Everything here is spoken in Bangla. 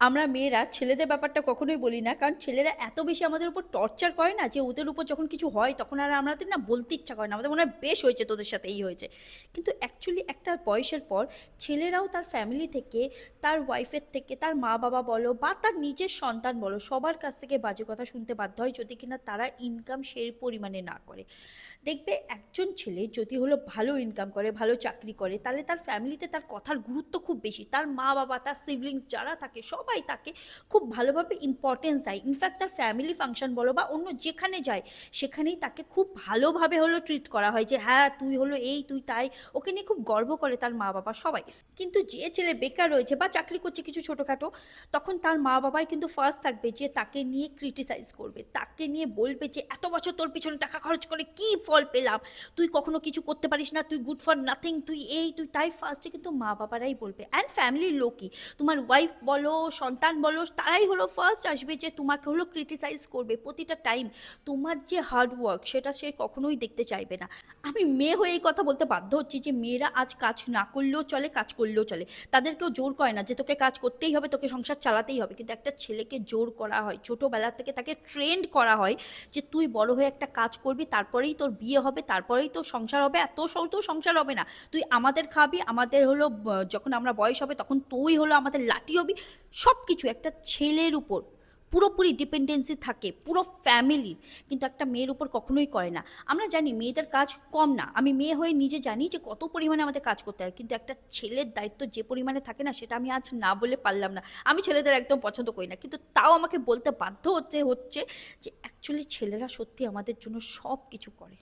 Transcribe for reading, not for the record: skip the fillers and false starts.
আমরা মেয়েরা ছেলেদের ব্যাপারটা কখনোই বলি না, কারণ ছেলেরা এত বেশি আমাদের উপর টর্চার করে না, যে ওদের উপর যখন কিছু হয় তখন আর আমাদের না বলতে ইচ্ছা করে না, আমাদের মনে হয় বেশ হয়েছে তোদের সাথে এই হয়েছে। কিন্তু অ্যাকচুয়ালি একটা বয়সের পর ছেলেরাও তার ফ্যামিলি থেকে, তার ওয়াইফের থেকে, তার মা বাবা বলো বা তার নিজের সন্তান বলো, সবার কাছ থেকে বাজে কথা শুনতে বাধ্য হয় যদি কিনা তারা ইনকাম সেই পরিমাণে না করে। দেখবে একজন ছেলে যদি হলো ভালো ইনকাম করে, ভালো চাকরি করে, তাহলে তার ফ্যামিলিতে তার কথার গুরুত্ব খুব বেশি, তার মা বাবা, তার সিবলিংস যারা থাকে সবাই তাকে খুব ভালোভাবে ইম্পর্টেন্স দেয়। ইনফ্যাক্ট তার ফ্যামিলি ফাংশন বলো বা অন্য যেখানে যায় সেখানেই তাকে খুব ভালোভাবে হলো ট্রিট করা হয়, যে হ্যাঁ তুই হলো এই, তুই তাই, ওকে নিয়ে খুব গর্ব করে তার মা বাবা সবাই। কিন্তু যে ছেলে বেকার রয়েছে বা চাকরি করছে কিছু ছোটোখাটো, তখন তার মা বাবাই কিন্তু ফার্স্ট থাকবে যে তাকে নিয়ে ক্রিটিসাইজ করবে, তাকে নিয়ে বলবে যে এত বছর তোর পিছনে টাকা খরচ করে কি ফল পেলাম, তুই কখনো কিছু করতে পারিস না, তুই গুড ফর নাথিং, তুই এই তুই তাই, ফার্স্টে কিন্তু মা বাবারাই বলবে। অ্যান্ড ফ্যামিলির লোকই, তোমার ওয়াইফ বলো, সন্তান বলো, তারাই হলো ফার্স্ট আসবে যে তোমাকে হলো ক্রিটিসাইজ করবে প্রতিটা টাইম। তোমার যে হার্ড ওয়ার্ক সেটা সে কখনোই দেখতে চাইবে না। আমি মেয়ে হয়ে এই কথা বলতে বাধ্য হচ্ছি যে মেয়েরা আজ কাজ না করলেও চলে, কাজ করলেও চলে, তাদেরকেও জোর করে না যে তোকে কাজ করতেই হবে, তোকে সংসার চালাতেই হবে। কিন্তু একটা ছেলেকে জোর করা হয়, ছোটোবেলা থেকে তাকে ট্রেন্ড করা হয় যে তুই বড় হয়ে একটা কাজ করবি, তারপরেই তোর বিয়ে হবে, তারপরেই তোর সংসার হবে, আর তোর সংসার হবে না, তুই আমাদের খাবি, আমাদের হলো যখন আমরা বয়স হবে তখন তুই হলো আমাদের লাঠি হবি। সব কিছু একটা ছেলের উপর পুরোপুরি ডিপেন্ডেন্সি থাকে পুরো ফ্যামিলির, কিন্তু একটা মেয়ের উপর কখনোই করে না। আমরা জানি মেয়েদের কাজ কম না, আমি মেয়ে হয়ে নিজে জানি যে কত পরিমাণে আমাদের কাজ করতে হয়, কিন্তু একটা ছেলের দায়িত্ব যে পরিমাণে থাকে না, সেটা আমি আজ না বলে পারলাম না। আমি ছেলেদের একদম পছন্দ করি না, কিন্তু তাও আমাকে বলতে বাধ্য হতে হচ্ছে যে অ্যাকচুয়ালি ছেলেরা সত্যি আমাদের জন্য সব কিছু করে।